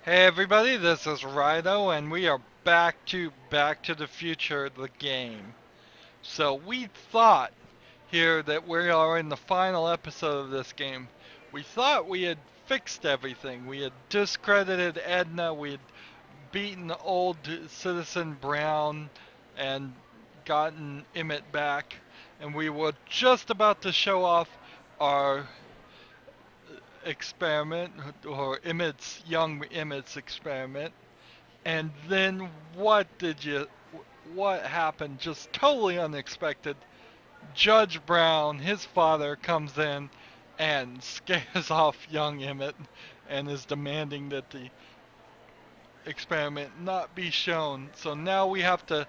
Hey everybody, this is Rydo and we are Back to the Future the game. So we thought here that we are in the final episode of this game. We thought we had fixed everything. We had discredited Edna, we had beaten old citizen Brown and gotten Emmett back, and we were just about to show off our experiment, or young Emmett's experiment. And then what happened? Just totally unexpected. Judge Brown, his father, comes in and scares off young Emmett and is demanding that the experiment not be shown. So now we have to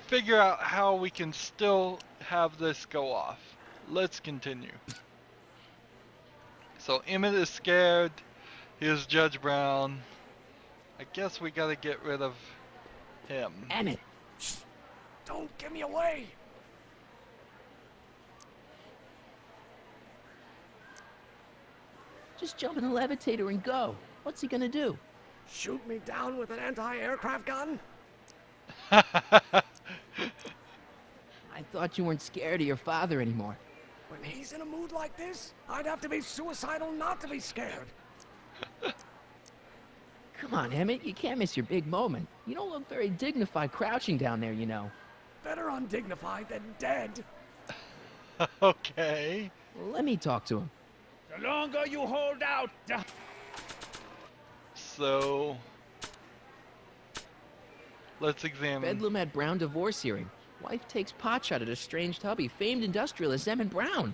figure out how we can still have this go off. Let's continue. So Emmett is scared. Here's Judge Brown. I guess we gotta get rid of him. Emmett, Don't give me away! just jump in the levitator and go. What's he gonna do? Shoot me down with an anti-aircraft gun? I thought you weren't scared of your father anymore. When he's in a mood like this, I'd have to be suicidal not to be scared. Come on, Emmett, you can't miss your big moment. You don't look very dignified crouching down there, you know. Better undignified than dead. Okay. Let me talk to him. The longer you hold out, the... So let's examine. Bedlam at Brown divorce hearing. Wife takes potshot at estranged hubby, famed industrialist Emmett Brown.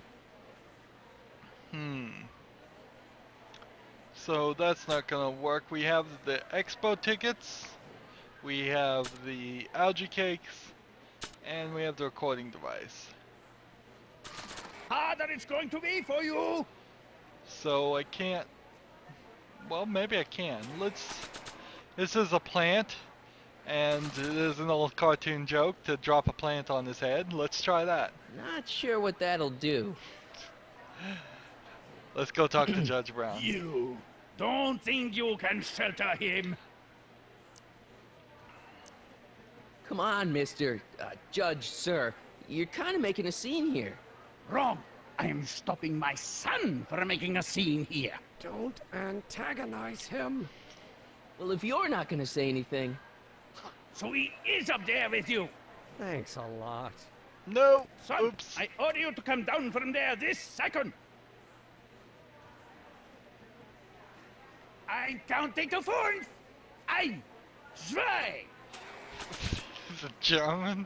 So that's not gonna work. We have the expo tickets, we have the algae cakes, and we have the recording device. harder it's going to be for you. So I can't. Well, maybe I can. This is a plant, and it is an old cartoon joke to drop a plant on his head. Let's try that. Not sure what that'll do. Let's go talk to Judge Brown. You don't think you can shelter him? Come on, Mr. Judge, sir. You're kind of making a scene here. Wrong. I am stopping my son from making a scene here. Don't antagonize him. Well, if you're not gonna say anything... So he is up there with you. Thanks a lot. No. Son, Oops. I order you to come down from there this second. I'm counting to 4. Ein, zwei, Is it German?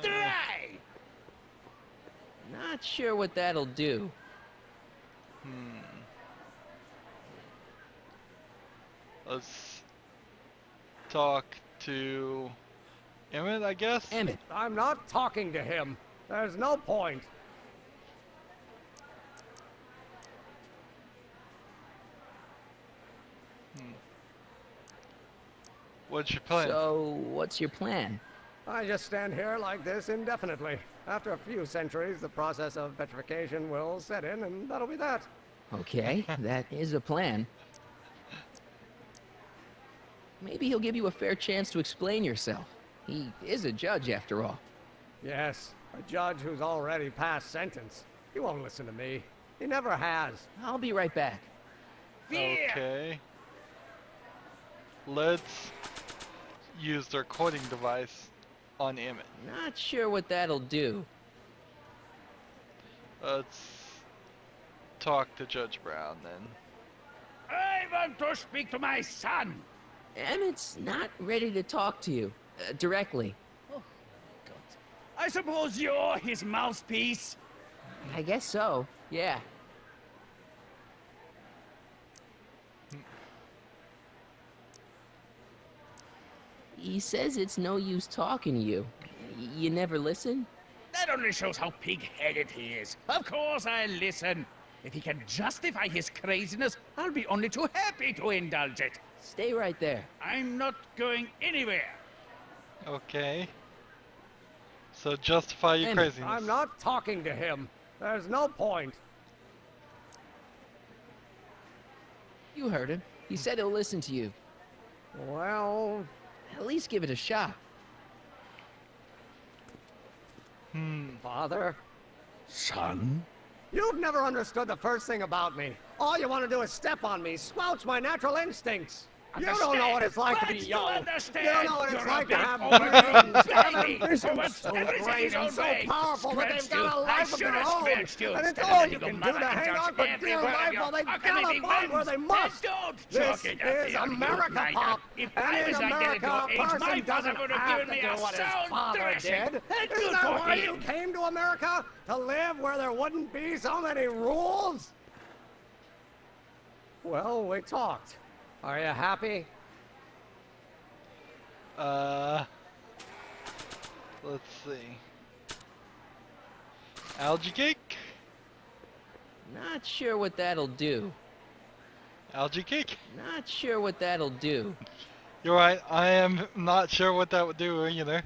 3. Not sure what that'll do. Let's talk to Emmett, I guess. Emmett, I'm not talking to him. There's no point. What's your plan? so what's your plan? I just stand here like this indefinitely. After a few centuries, the process of petrification will set in, and that'll be that. Okay, that is a plan. Maybe he'll give you a fair chance to explain yourself. He is a judge, after all. Yes, a judge who's already passed sentence. He won't listen to me. He never has. I'll be right back. Fear. Okay. Let's use the recording device on Emmett. Not sure what that'll do. Let's talk to Judge Brown then. I want to speak to my son. Emmett's not ready to talk to you, directly. God. I suppose you're his mouthpiece. I guess so, yeah. He says it's no use talking to you. You never listen? That only shows how pig-headed he is. Of course I'll listen. If he can justify his craziness, I'll be only too happy to indulge it. Stay right there. I'm not going anywhere. Okay. So justify your Emmett, craziness. I'm not talking to him. There's no point. You heard him. He said he'll listen to you. Well, At least give it a shot. Father, Son? you've never understood the first thing about me. All you want to do is step on me, squelch my natural instincts. You don't know what it's like to be young. You don't know what it's like to have brains, to have ambitions so great and so powerful that they've got a life of their own. And it's all you can do to hang on for dear life while they gallop on where they must. This is America, Pop. And in America, a person doesn't have to do what his father did. Isn't that why you came to America? To live where there wouldn't be so many rules? Well, we talked. Are you happy? Let's see. Algae cake? Not sure what that'll do. Algae cake? Not sure what that'll do. You're right, I am not sure what that would do either.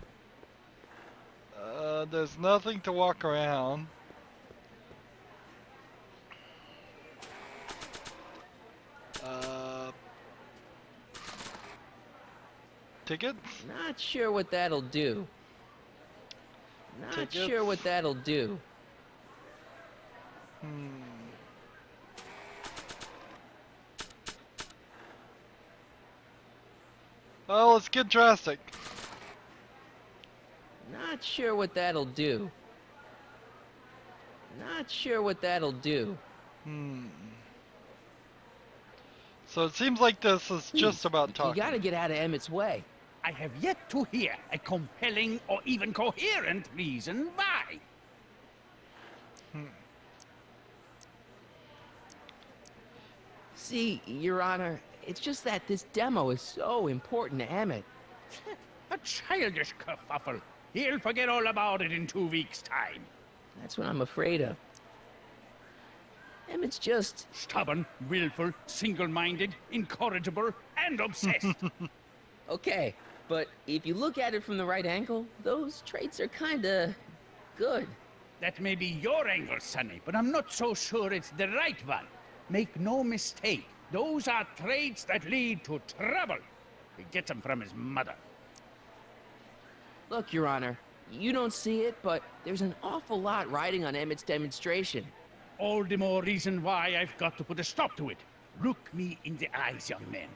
There's nothing to walk around. Tickets? Not sure what that'll do. Not Tickets? sure what that'll do. Oh, let's get drastic. Not sure what that'll do. Not sure what that'll do. So it seems like this is just about You talking. gotta get out of Emmett's way. I have yet to hear a compelling or even coherent reason why. See, Your Honor, it's just that this demo is so important to Emmett. A childish kerfuffle. He'll forget all about it in 2 weeks' time. That's what I'm afraid of. Emmett's just... Stubborn, willful, single-minded, incorrigible, and obsessed. Okay, but if you look at it from the right angle, those traits are kinda... good. That may be your angle, Sonny, but I'm not so sure it's the right one. Make no mistake, those are traits that lead to trouble. He gets them from his mother. Look, Your Honor, you don't see it, but there's an awful lot riding on Emmett's demonstration. All the more reason why I've got to put a stop to it. Look me in the eyes, young man.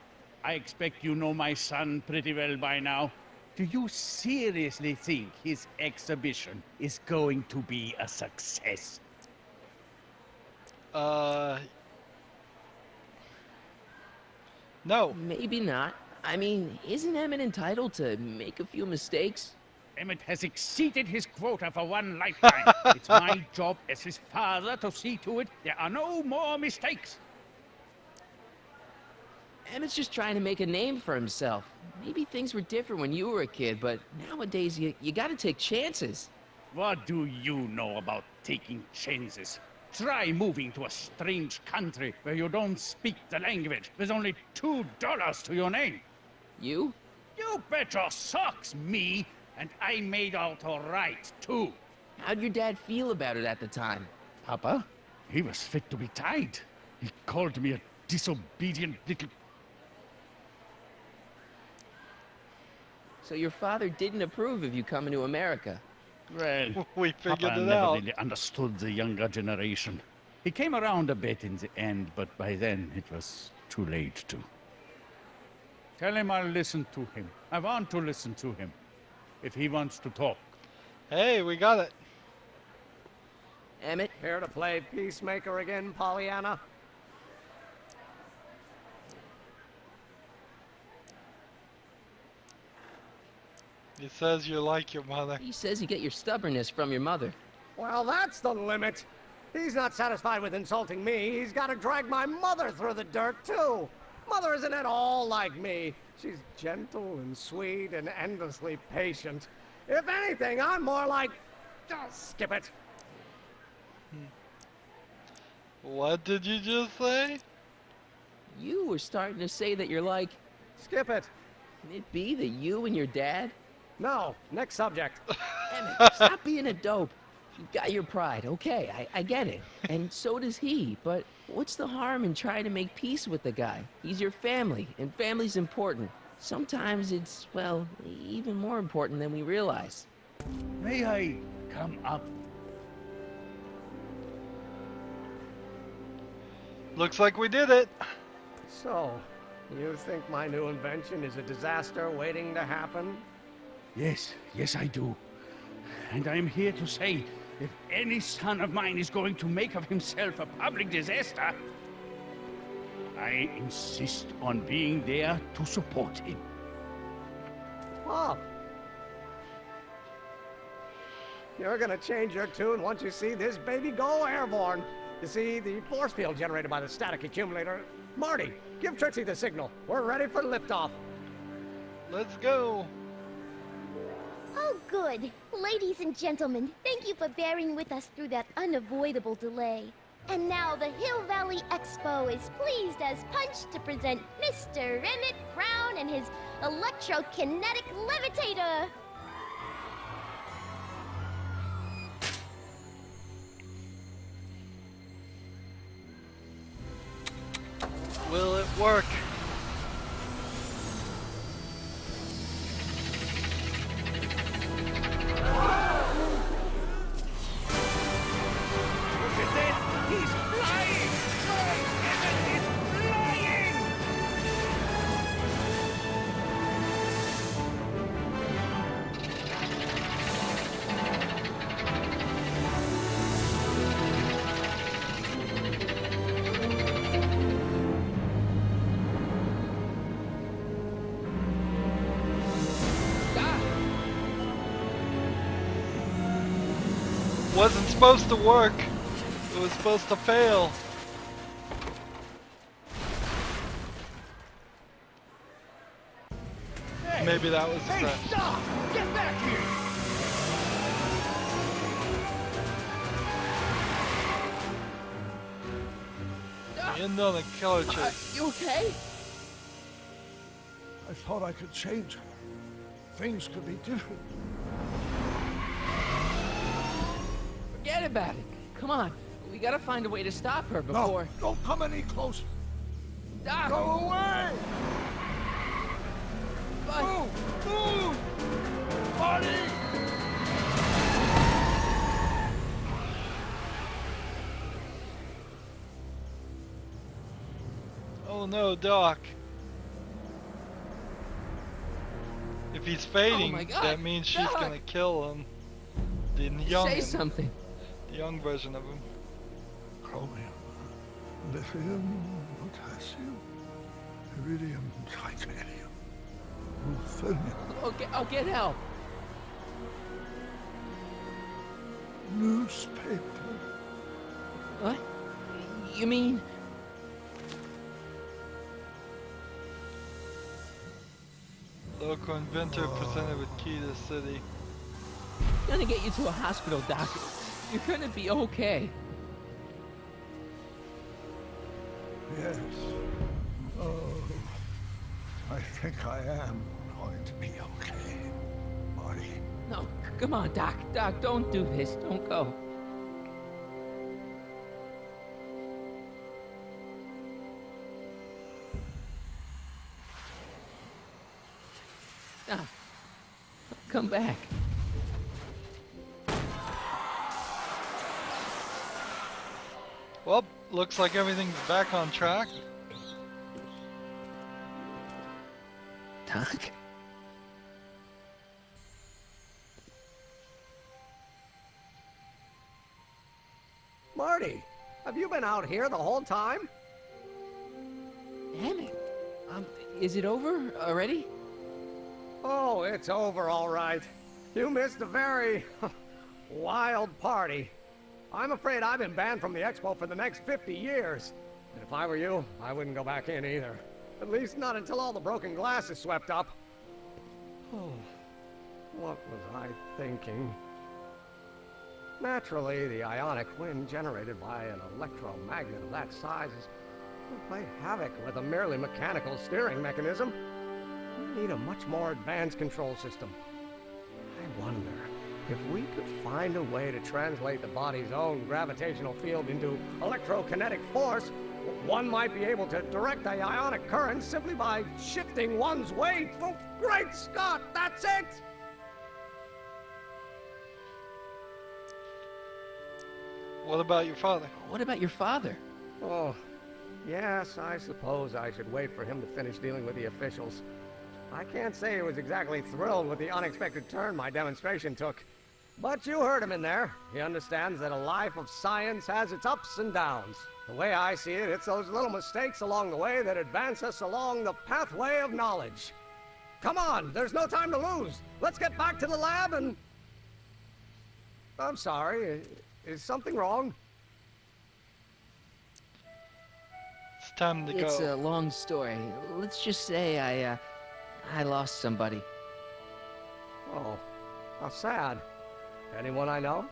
I expect you know my son pretty well by now. Do you seriously think his exhibition is going to be a success? No. Maybe not. I mean, isn't Emmett entitled to make a few mistakes? Emmett has exceeded his quota for one lifetime. It's my job as his father to see to it there are no more mistakes. Emmett's just trying to make a name for himself. Maybe things were different when you were a kid, but nowadays you gotta take chances. What do you know about taking chances? Try moving to a strange country where you don't speak the language. There's only $2 to your name. You? You bet your socks, me. And I made out all right, too. How'd your dad feel about it at the time? Papa? He was fit to be tied. He called me a disobedient little... So your father didn't approve of you coming to America? Well, We figured Papa it never out. really understood the younger generation. He came around a bit in the end, but by then it was too late to. Tell him I'll listen to him. I want to listen to him. If he wants to talk. Hey, we got it. Emmett? Here to play peacemaker again, Pollyanna? He says you like your mother. He says you get your stubbornness from your mother. Well, that's the limit. He's not satisfied with insulting me. He's got to drag my mother through the dirt, too. Mother isn't at all like me. She's gentle and sweet and endlessly patient. If anything, I'm more like... Oh, skip it. What did you just say? You were starting to say that you're like... Skip it. Can it be that you and your dad... No, next subject. Emmett, stop being a dope. You've got your pride, okay, I get it. And so does he, but what's the harm in trying to make peace with the guy? He's your family, and family's important. Sometimes it's, well, even more important than we realize. May I come up? Looks like we did it. So, you think my new invention is a disaster waiting to happen? Yes, yes I do. And I'm here to say, if any son of mine is going to make of himself a public disaster, I insist on being there to support him. Pop! You're gonna change your tune once you see this baby go airborne. You see, the force field generated by the static accumulator. Marty, give Trixie the signal. We're ready for liftoff. Let's go. Oh, good. Ladies and gentlemen, thank you for bearing with us through that unavoidable delay. And now the Hill Valley Expo is pleased as punch to present Mr. Emmett Brown and his electrokinetic levitator. Will it work? Look at that! He's flying! Emmett is flying! Wasn't supposed to work. It was supposed to fail. Hey, Maybe that was a hey, crash. stop! Get back here! End on a killer chase. You okay? I thought I could change her. Things could be different. Forget about it. Come on, we gotta find a way to stop her No, before... don't come any closer. Doc! Go away! But... Move! Move! Marty! Oh no, Doc. If he's fading, my God, that means she's Doc. gonna kill him. The young, Say something. the young version of him. Chromium, lithium, potassium, iridium, titanium, ruthenium, I'll get help. newspaper. What? You mean... Local inventor presented with key to the city. Gonna get you to a hospital, Doc. You're gonna be okay. Yes. Oh, I think I am going to be okay, Marty. No, come on, Doc. Doc, don't do this. Don't go. Doc, come back. Well, looks like everything's back on track. Doc? Marty, have you been out here the whole time? Emmett, is it over already? Oh, it's over all right. You missed a very wild party. I'm afraid I've been banned from the expo for the next 50 years. And if I were you, I wouldn't go back in either. At least not until all the broken glass is swept up. Oh, what was I thinking? Naturally, the ionic wind generated by an electromagnet of that size will play havoc with a merely mechanical steering mechanism. We need a much more advanced control system. I wonder, If we could find a way to translate the body's own gravitational field into electrokinetic force, one might be able to direct the ionic current simply by shifting one's weight. Oh, great Scott, that's it! What about your father? What about your father? Oh, yes, I suppose I should wait for him to finish dealing with the officials. I can't say he was exactly thrilled with the unexpected turn my demonstration took. But you heard him in there. He understands that a life of science has its ups and downs. The way I see it, it's those little mistakes along the way that advance us along the pathway of knowledge. Come on, there's no time to lose. Let's get back to the lab and... I'm sorry, is something wrong? It's time to It's go. a long story. Let's just say I lost somebody. Oh, how sad. Anyone I know?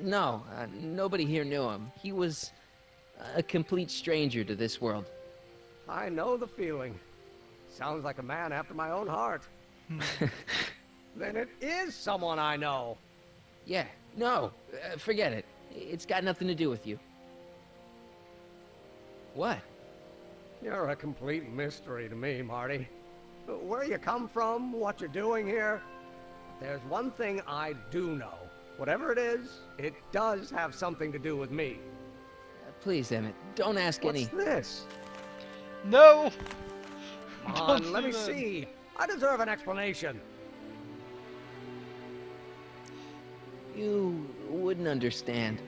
No, nobody here knew him. He was a complete stranger to this world. I know the feeling. Sounds like a man after my own heart. Then it is someone I know. Yeah, no, forget it. It's got nothing to do with you. What? You're a complete mystery to me, Marty. Where you come from, what you're doing here. There's one thing I do know. Whatever it is, it does have something to do with me. Please, Emmett, don't ask What's any... this? No! Come Don't on, do let me that. see. I deserve an explanation. You wouldn't understand.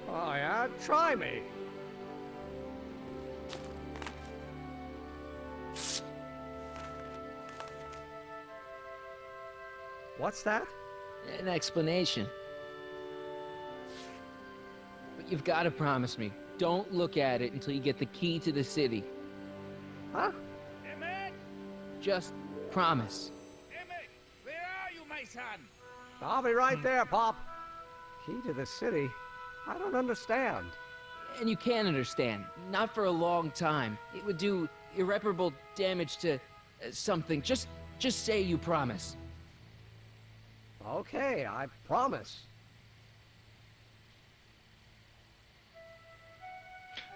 Oh, yeah? Try me. What's that? An explanation. But you've got to promise me. Don't look at it until you get the key to the city. Huh? Emmett! Just promise. Emmett! Where are you, my son? I'll be right there, Pop. Key to the city? I don't understand. And you can understand. Not for a long time. It would do irreparable damage to something. Just say you promise. Okay, I promise.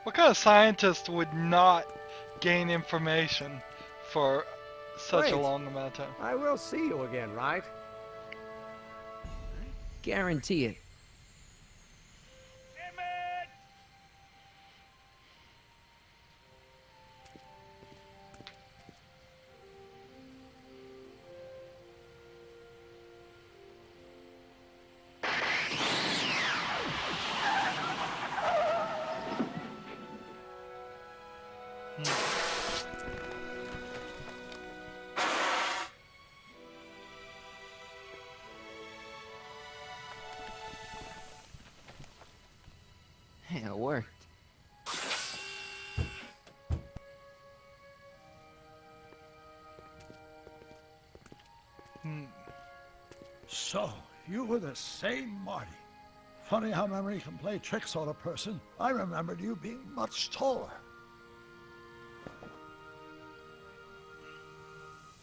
What kind of scientist would not gain information for such a Wait. long amount of time? I will see you again, right? Guarantee it. Emmett! Hey, it worked. So, you were the same Marty. Funny how memory can play tricks on a person. I remembered you being much taller.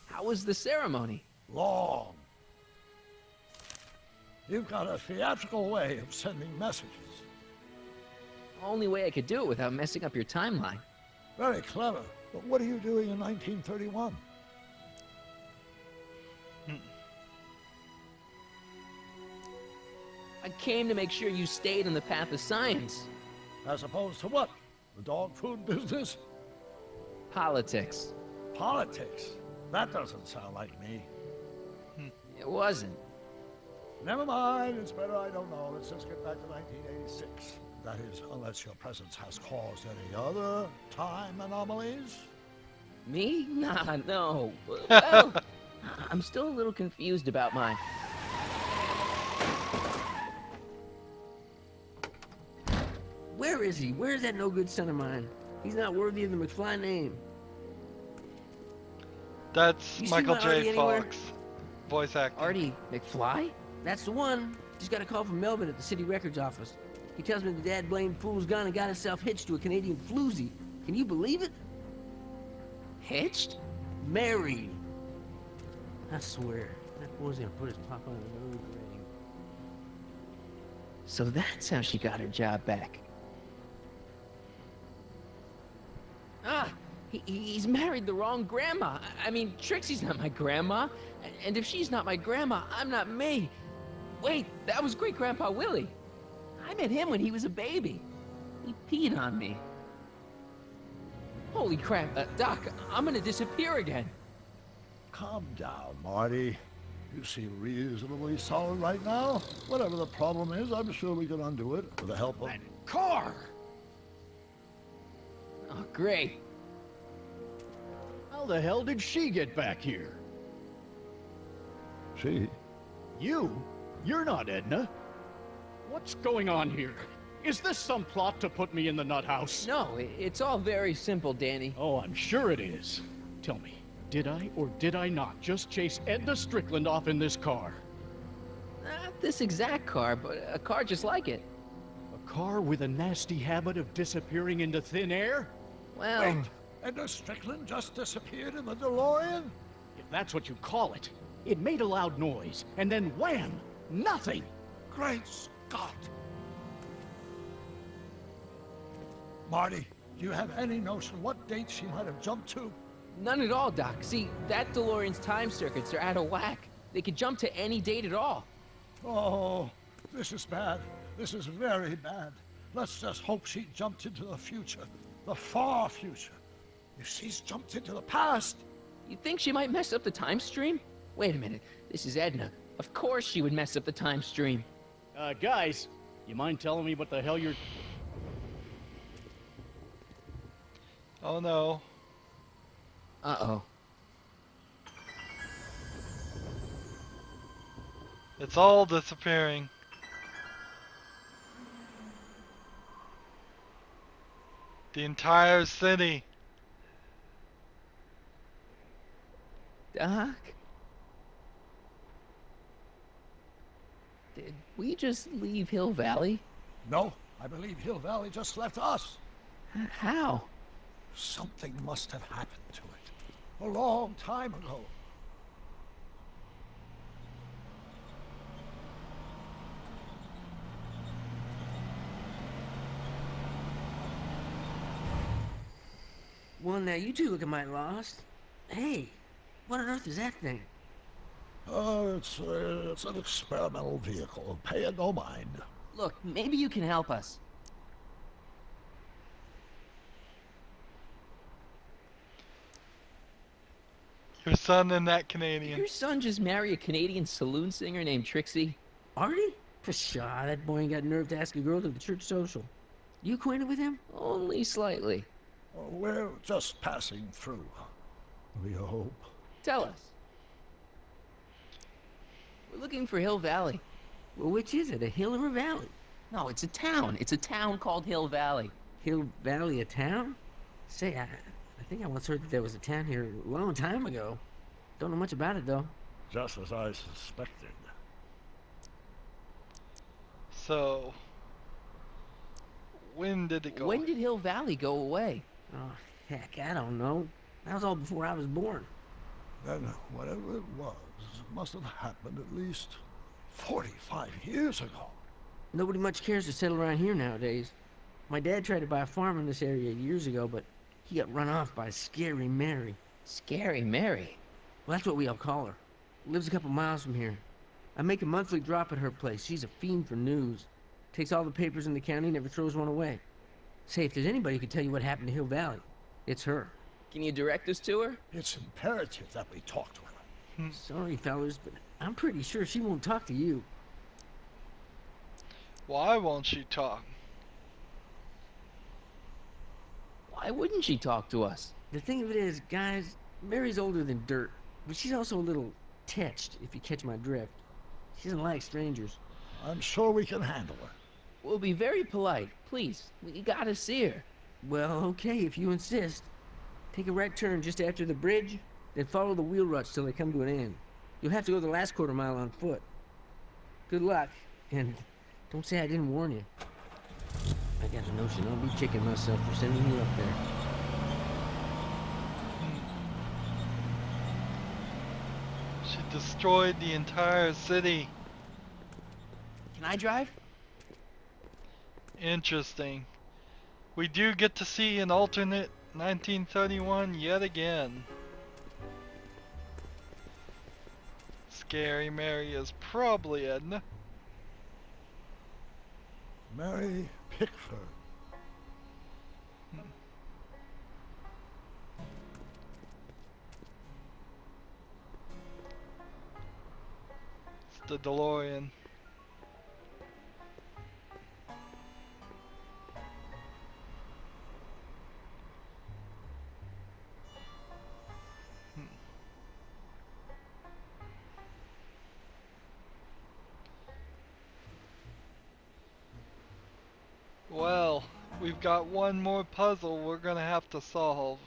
How was the ceremony? Long. You've got a theatrical way of sending messages. Only way I could do it without messing up your timeline. Very clever. But what are you doing in 1931? I came to make sure you stayed on the path of science. As opposed to what? The dog food business? Politics. Politics? That doesn't sound like me. It wasn't. Never mind, it's better I don't know. Let's just get back to 1986. That is, unless your presence has caused any other time anomalies. Me? Nah, no. Well, I'm still a little confused about mine. Where is he? Where's that no-good son of mine? He's not worthy of the McFly name. That's You see Michael my Artie J. anywhere? Fox, voice acting. Artie McFly? That's the one. Just got a call from Melvin at the city records office. He tells me the dad blamed fool's gone and got himself hitched to a Canadian floozy. Can you believe it? Hitched? Married. I swear, that boy's gonna put his papa in an early grave. So that's how she got her job back. Ah, he's married the wrong grandma. I mean, Trixie's not my grandma. And if she's not my grandma, I'm not me. Wait, that was Great-Grandpa Willie. I met him when he was a baby. He peed on me. Holy crap, Doc, I'm gonna disappear again. Calm down, Marty. You seem reasonably solid right now. Whatever the problem is, I'm sure we can undo it with the help of... That car! Oh, great. How the hell did she get back here? She? You? You're not Edna. What's going on here? Is this some plot to put me in the nut house? No, it's all very simple, Danny. Oh, I'm sure it is. Tell me, did I or did I not just chase Edna Strickland off in this car? Not this exact car, but a car just like it. A car with a nasty habit of disappearing into thin air? Well, Wait, Edna Strickland just disappeared in the DeLorean? If that's what you call it. It made a loud noise, and then wham! Nothing! Great Scott! Marty, do you have any notion what date she might have jumped to? none at all, Doc. See, that DeLorean's time circuits are out of whack. They could jump to any date at all. Oh, this is bad. This is very bad. Let's just hope she jumped into the future. The far future. If she's jumped into the past... You think she might mess up the time stream? Wait a minute. This is Edna. Of course she would mess up the time stream. Guys, you mind telling me what the hell you're... Oh no. Uh-oh. It's all disappearing. The entire city. Doc? Did we just leave Hill Valley? No, I believe Hill Valley just left us. How? Something must have happened to it. A long time ago. Well, now you two looking mighty lost. Hey, what on earth is that thing? It's an experimental vehicle. Pay it no mind. Look, maybe you can help us. Your son and that Did Canadian. your son just marry a Canadian saloon singer named Trixie? Marty? Pshaw, that boy ain't got nerve to ask a girl to the church social. You acquainted with him? Only slightly. We're just passing through. We hope. Tell us. We're looking for Hill Valley. Well, which is it, a hill or a valley? No, it's a town. It's a town called Hill Valley. Hill Valley, a town? Say, I think I once heard that there was a town here a long time ago. Don't know much about it, though. Just as I suspected. So, when did it go? When did Hill Valley go away? Oh, heck, I don't know. That was all before I was born. Then whatever it was must have happened at least 45 years ago. Nobody much cares to settle around here nowadays. My dad tried to buy a farm in this area years ago, but he got run off by Scary Mary. Scary Mary. Well, that's what we all call her. Lives a couple miles from here. I make a monthly drop at her place. She's a fiend for news. Takes all the papers in the county, never throws one away. Say, if there's anybody who can tell you what happened to Hill Valley, it's her. Can you direct us to her? It's imperative that we talk to her. Sorry, fellas, but I'm pretty sure she won't talk to you. Why won't she talk? Why wouldn't she talk to us? The thing of it is, guys, Mary's older than dirt, but she's also a little tetched, if you catch my drift. She doesn't like strangers. I'm sure we can handle her. We'll be very polite. Please, we gotta see her. Well, okay, if you insist. Take a right turn just after the bridge, then follow the wheel ruts till they come to an end. You'll have to go the last quarter mile on foot. Good luck, and don't say I didn't warn you. I got a notion I'll be kicking myself for sending you up there. destroyed the entire city. Can I drive? Interesting. We do get to see an alternate 1931 yet again. Scary Mary is probably Edna. Mary Pickford. It's the DeLorean. Well, we've got one more puzzle we're gonna have to solve.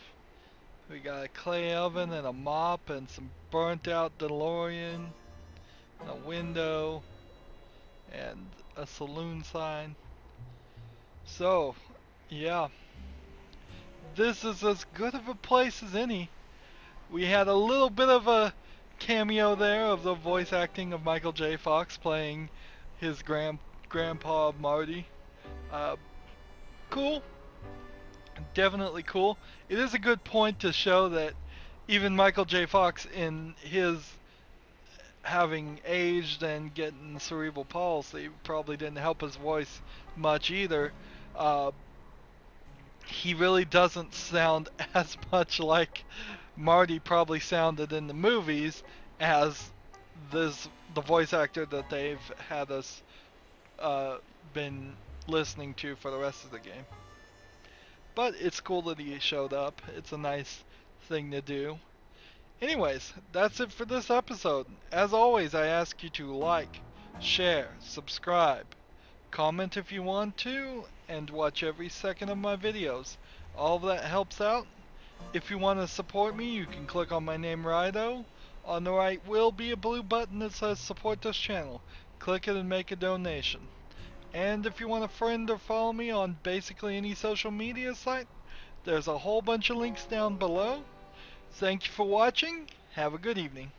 We got a clay oven and a mop and some burnt out DeLorean, and a window, and a saloon sign. So, yeah, this is as good of a place as any. We had a little bit of a cameo there of the voice acting of Michael J. Fox playing his grandpa Marty. Cool. Definitely cool. It is a good point to show that even Michael J. Fox, in his having aged and getting cerebral palsy, probably didn't help his voice much either. Uh, he really doesn't sound as much like Marty probably sounded in the movies as the voice actor that they've had us been listening to for the rest of the game. But it's cool that he showed up. It's a nice thing to do. Anyways, that's it for this episode. As always, I ask you to like, share, subscribe, comment if you want to, and watch every second of my videos. All of that helps out. If you want to support me, you can click on my name, Rydo. On the right will be a blue button that says support this channel. Click it and make a donation. And if you want to friend or follow me on basically any social media site, there's a whole bunch of links down below. Thank you for watching. Have a good evening.